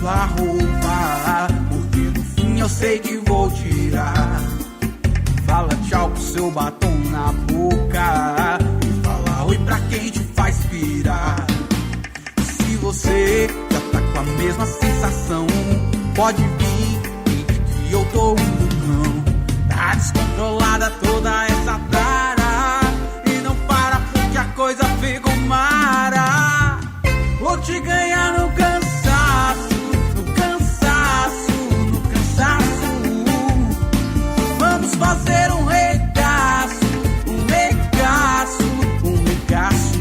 a roupa, porque no fim eu sei que vou tirar. Fala tchau pro seu batom na boca e fala oi pra quem te faz pirar. Se você já tá com a mesma sensação, pode vir, que eu tô um vulcão. Tá descontrolada toda essa tara e não para porque a coisa ficou mara. Vou te ganhar no cansaço, no cansaço, no cansaço. Vamos fazer um regaço, um regaço, um regaço.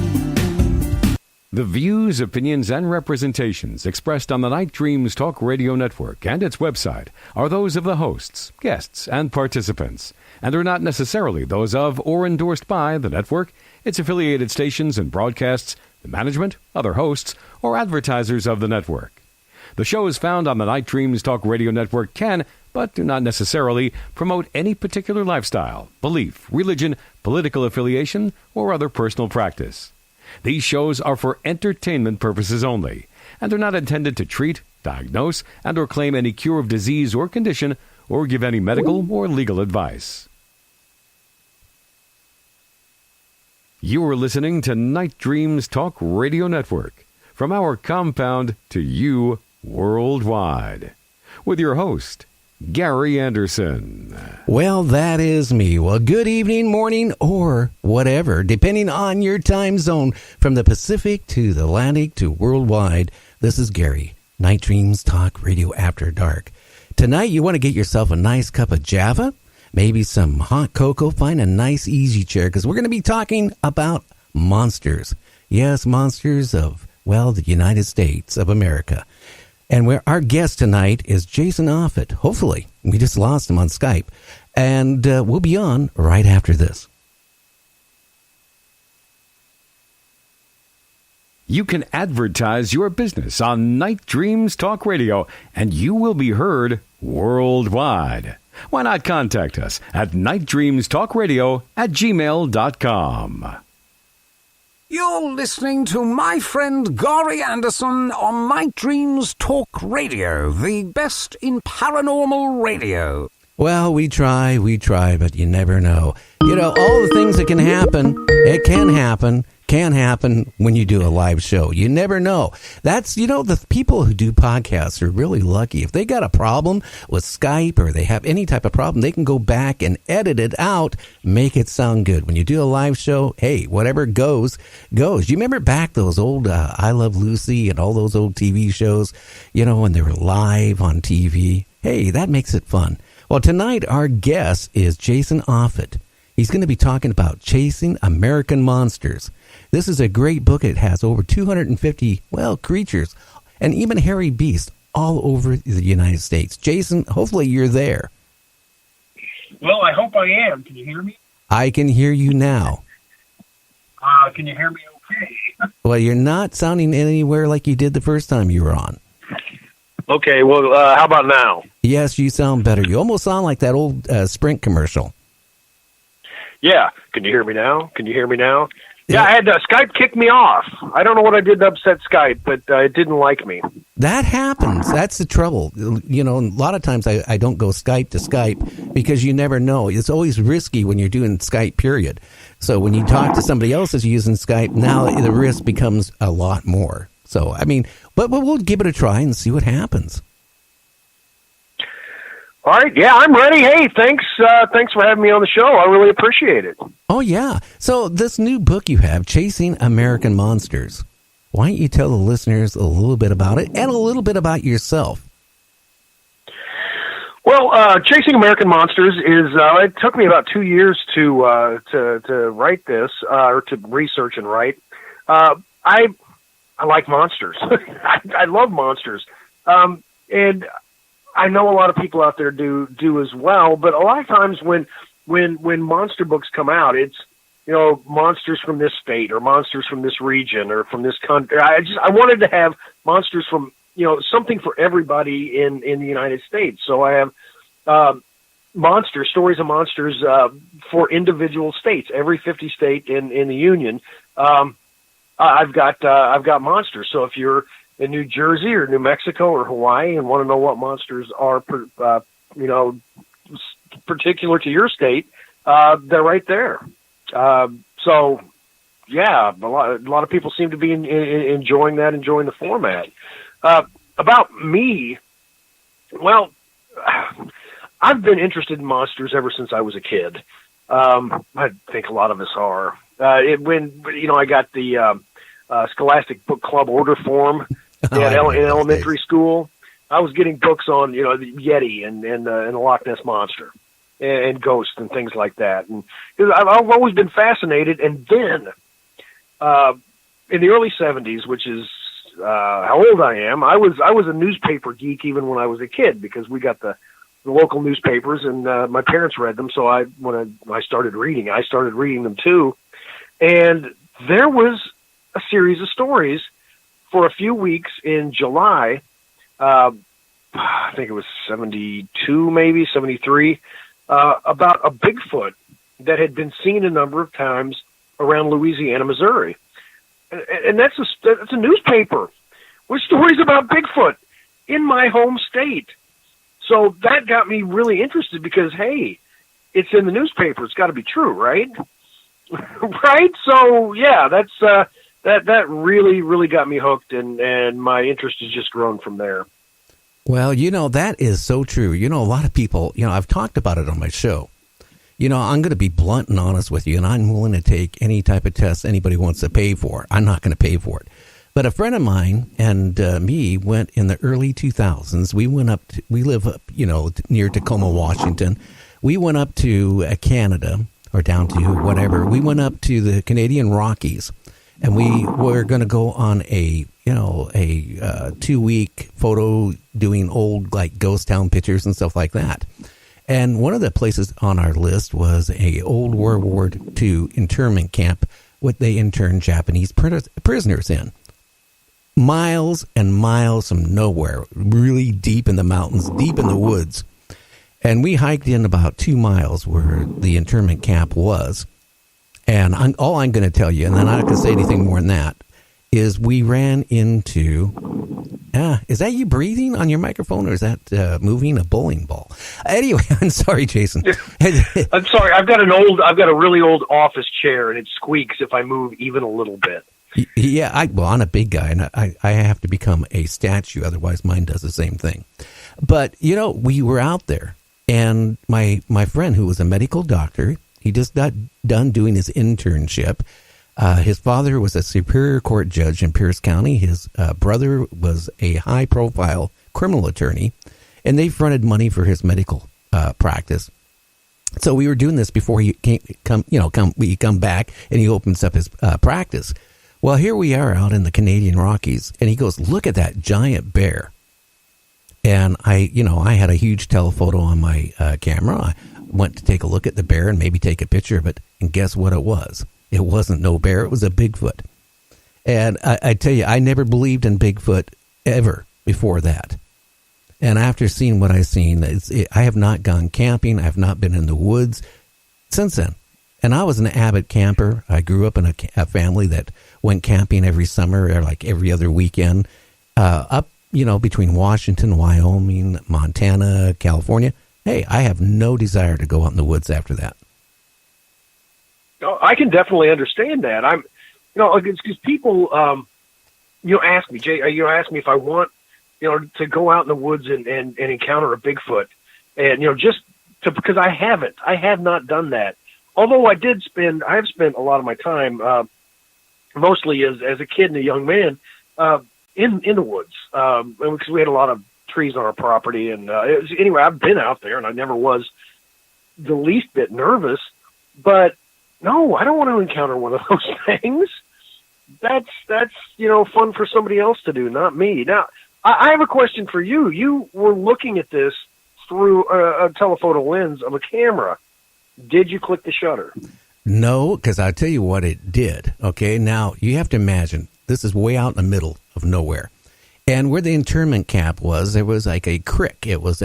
The views, opinions, and representations expressed on the Night Dreams Talk Radio Network and its website are those of the hosts, guests, and participants, and are not necessarily those of or endorsed by the network, its affiliated stations and broadcasts, the management, other hosts, or advertisers of the network. The shows found on the Night Dreams Talk Radio Network can, but do not necessarily, promote any particular lifestyle, belief, religion, political affiliation, or other personal practice. These shows are for entertainment purposes only, and are not intended to treat, diagnose, and or claim any cure of disease or condition, or give any medical or legal advice. You are listening to Night Dreams Talk Radio Network, from our compound to you worldwide, with your host, Gary Anderson. Well, that is me. Well, good evening, morning, or whatever, depending on your time zone, from the Pacific to the Atlantic to worldwide. This is Gary, Night Dreams Talk Radio After Dark. Tonight, you want to get yourself a nice cup of Java, maybe some hot cocoa, find a nice easy chair, because we're going to be talking about monsters. Yes, monsters of, well, the United States of America. And our guest tonight is Jason Offutt. Hopefully, we just lost him on Skype. And we'll be on right after this. You can advertise your business on Night Dreams Talk Radio, and you will be heard worldwide. Why not contact us at nightdreamstalkradio@gmail.com. You're listening to my friend Gary Anderson on Night Dreams Talk Radio, the best in paranormal radio. Well, we try, but you never know. You know, all the things that can happen, it can happen when you do a live show. You never know. That's, you know, the people who do podcasts are really lucky. If they got a problem with Skype or they have any type of problem, they can go back and edit it out, make it sound good. When you do a live show, hey, whatever goes. You remember back those old I Love Lucy and all those old TV shows, you know, when they were live on TV? Hey, that makes it fun. Well, tonight our guest is Jason Offutt. He's going to be talking about Chasing American Monsters. This is a great book. It has over 250, creatures and even hairy beasts all over the United States. Jason, hopefully you're there. Well, I hope I am. Can you hear me? I can hear you now. Can you hear me okay? Well, you're not sounding anywhere like you did the first time you were on. Okay, well, how about now? Yes, you sound better. You almost sound like that old Sprint commercial. Yeah. Can you hear me now? Yeah, I had Skype kick me off. I don't know what I did to upset Skype, but it didn't like me. That happens. That's the trouble. You know, a lot of times I don't go Skype to Skype because you never know. It's always risky when you're doing Skype, period. So when you talk to somebody else that's using Skype, now the risk becomes a lot more. So, I mean, but we'll give it a try and see what happens. All right, yeah, I'm ready. Hey, thanks for having me on the show. I really appreciate it. Oh, yeah. So this new book you have, Chasing American Monsters, why don't you tell the listeners a little bit about it and a little bit about yourself? Well, Chasing American Monsters is, it took me about 2 years to write this, or to research and write. I like monsters. I love monsters. And I know a lot of people out there do as well, but a lot of times when monster books come out, it's, you know, monsters from this state or monsters from this region or from this country. I wanted to have monsters from, you know, something for everybody in the United States. So I have stories of monsters for individual states, every 50 state in the Union. I've got monsters. So if you're in New Jersey or New Mexico or Hawaii and want to know what monsters are, particular to your state, they're right there. So, yeah, a lot of people seem to be enjoying the format. About me, well, I've been interested in monsters ever since I was a kid. I think a lot of us are. When I got the Scholastic Book Club order form in elementary school, I was getting books on the Yeti and the Loch Ness Monster and ghosts and things like that. And I've always been fascinated. And then in the early 70s, which is how old I am, I was a newspaper geek even when I was a kid, because we got the local newspapers and my parents read them. So when I started reading them too. And there was a series of stories for a few weeks in July. I think it was 72, maybe 73, about a Bigfoot that had been seen a number of times around Louisiana, Missouri. And that's a newspaper with stories about Bigfoot in my home state. So that got me really interested because, hey, it's in the newspaper. It's got to be true, right? Right? So, yeah, that really, really got me hooked, and my interest has just grown from there. Well, that is so true. A lot of people, I've talked about it on my show. I'm going to be blunt and honest with you, and I'm willing to take any type of test anybody wants to pay for. I'm not going to pay for it. But a friend of mine and me went in the early 2000s. We live up, near Tacoma, Washington. We went up to Canada, or down to whatever. We went up to the Canadian Rockies, and we were going to go on a 2-week photo doing old like ghost town pictures and stuff like that. And one of the places on our list was a old World War II internment camp, what they interned Japanese prisoners in. Miles and miles from nowhere, really deep in the mountains, deep in the woods. And we hiked in about 2 miles where the internment camp was. And all I'm going to tell you, and then I'm not going to say anything more than that, is we ran into... is that you breathing on your microphone, or is that moving a bowling ball? Anyway, I'm sorry, Jason. I'm sorry. I've got a really old office chair, and it squeaks if I move even a little bit. Yeah, I'm a big guy, and I have to become a statue, otherwise mine does the same thing. But, we were out there, and my friend, who was a medical doctor, he just got done doing his internship. His father was a Superior Court judge in Pierce County. His brother was a high-profile criminal attorney, and they fronted money for his medical practice. So we were doing this before he come back, and he opens up his practice. Well, here we are out in the Canadian Rockies, and he goes, "Look at that giant bear." And I had a huge telephoto on my camera. I went to take a look at the bear and maybe take a picture of it, and guess what it was? It wasn't no bear. It was a Bigfoot. And I tell you, I never believed in Bigfoot ever before that. And after seeing what I've seen, I have not gone camping. I have not been in the woods since then. And I was an avid camper. I grew up in a family that went camping every summer, or like every other weekend, up, between Washington, Wyoming, Montana, California. Hey, I have no desire to go out in the woods after that. I can definitely understand that. Because people, ask me, Jay, ask me if I want, to go out in the woods and encounter a Bigfoot, and because I have not done that. Although I have spent a lot of my time, mostly as a kid and a young man, in the woods, because we had a lot of trees on our property, and anyway, I've been out there, and I never was the least bit nervous, but. No, I don't want to encounter one of those things. That's fun for somebody else to do, not me. Now, I have a question for you. You were looking at this through a telephoto lens of a camera. Did you click the shutter? No, because I'll tell you what it did. Okay, now you have to imagine this is way out in the middle of nowhere, and where the internment camp was, there was like a creek. It was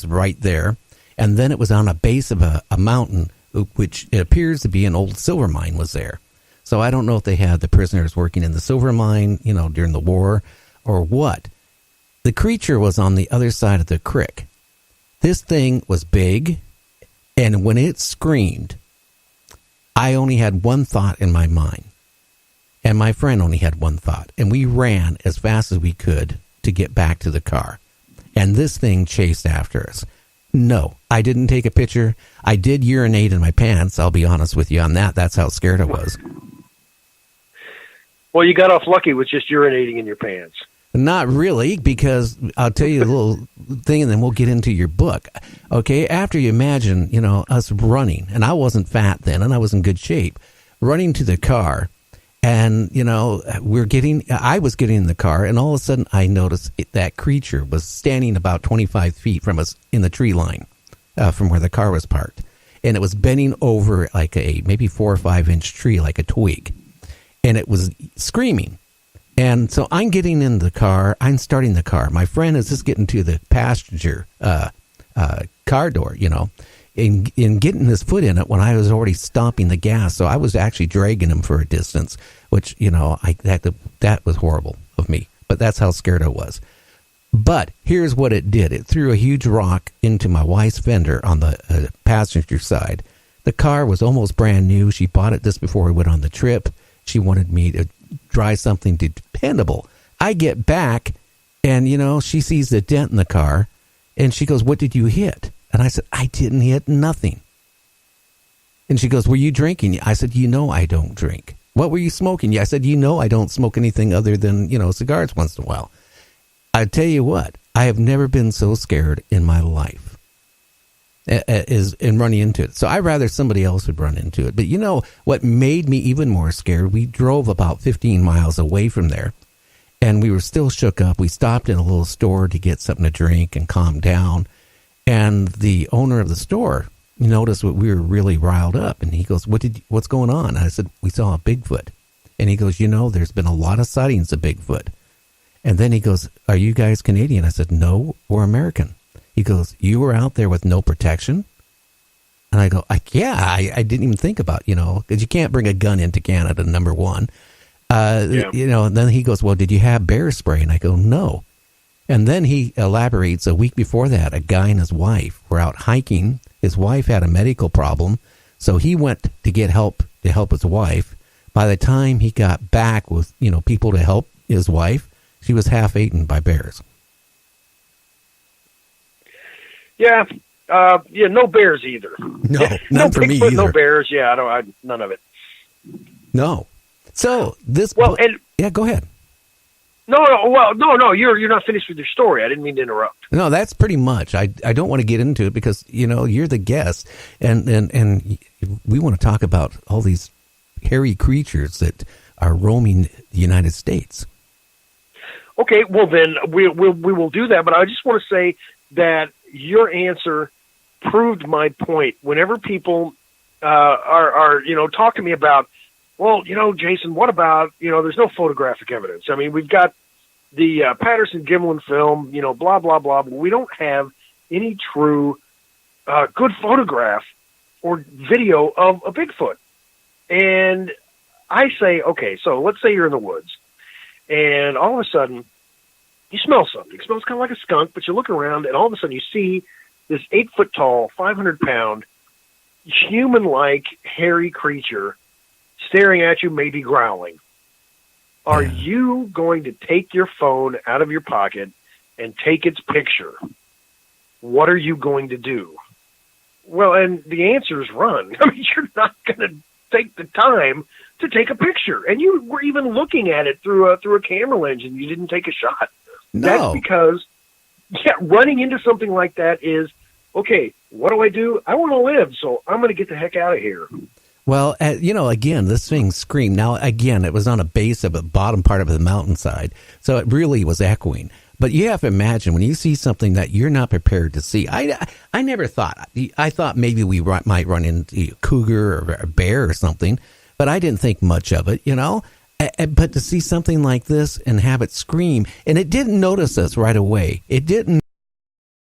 right there, and then it was on a base of a mountain, which it appears to be an old silver mine was there. So I don't know if they had the prisoners working in the silver mine, during the war, or what. The creature was on the other side of the creek. This thing was big, and when it screamed, I only had one thought in my mind. And my friend only had one thought. And we ran as fast as we could to get back to the car. And this thing chased after us. No, I didn't take a picture. I did urinate in my pants. I'll be honest with you on that. That's how scared I was. Well, you got off lucky with just urinating in your pants. Not really, because I'll tell you a little thing and then we'll get into your book. Okay, after you imagine, us running, and I wasn't fat then and I was in good shape, running to the car, and, I was getting in the car, and all of a sudden I noticed that creature was standing about 25 feet from us in the tree line from where the car was parked. And it was bending over like a maybe 4 or 5 inch tree, like a twig. And it was screaming. And so I'm getting in the car. I'm starting the car. My friend is just getting to the passenger car door, in getting his foot in it when I was already stomping the gas. So I was actually dragging him for a distance, which, that was horrible of me. But that's how scared I was. But here's what it did. It threw a huge rock into my wife's fender on the passenger side. The car was almost brand new. She bought it just before we went on the trip. She wanted me to try something dependable. I get back, and, she sees the dent in the car, and she goes, "What did you hit?" And I said, "I didn't hit nothing." And she goes, "Were you drinking?" I said, "I don't drink." "What were you smoking?" I said, I don't smoke anything other than, cigars once in a while. I tell you what, I have never been so scared in my life is in running into it. So I'd rather somebody else would run into it. But what made me even more scared, we drove about 15 miles away from there, and we were still shook up. We stopped in a little store to get something to drink and calm down. And the owner of the store noticed we were really riled up, and he goes, "What's going on?" And I said, "We saw a Bigfoot." And he goes, "There's been a lot of sightings of Bigfoot." And then he goes, "Are you guys Canadian?" I said, "No, we're American." He goes, "You were out there with no protection?" And I go, I didn't even think about, because you can't bring a gun into Canada, number one. And then he goes, "Well, did you have bear spray?" And I go, "No." And then he elaborates, a week before that, a guy and his wife were out hiking. His wife had a medical problem, so he went to get help to help his wife. By the time he got back with, people to help his wife, she was half eaten by bears. Yeah. No bears either. No, none for me either. No bears. Yeah, none of it. No. So this. Yeah, go ahead. No. You're not finished with your story. I didn't mean to interrupt. No, that's pretty much. I don't want to get into it because you're the guest, and we want to talk about all these hairy creatures that are roaming the United States. Okay, well then we will do that. But I just want to say that your answer proved my point. Whenever people are talk to me about, well, Jason, what about, there's no photographic evidence. I mean, we've got the Patterson-Gimlin film, blah, blah, blah, but we don't have any true good photograph or video of a Bigfoot. And I say, okay, so let's say you're in the woods, and all of a sudden you smell something. It smells kind of like a skunk, but you look around, and all of a sudden you see this 8-foot-tall, 500-pound, human-like, hairy creature staring at you, maybe growling. Are you going to take your phone out of your pocket and take its picture? What are you going to do? Well, and the answer is run. I mean, you're not going to take the time to take a picture. And you were even looking at it through a camera lens, and you didn't take a shot. No. That's because, running into something like that is, okay, what do? I want to live, so I'm going to get the heck out of here. Well, again, this thing screamed. Now, again, it was on a base of a bottom part of the mountainside, so it really was echoing. But you have to imagine when you see something that you're not prepared to see. I never thought. I thought maybe we might run into a cougar or a bear or something, but I didn't think much of it, But to see something like this and have it scream, and it didn't notice us right away. It didn't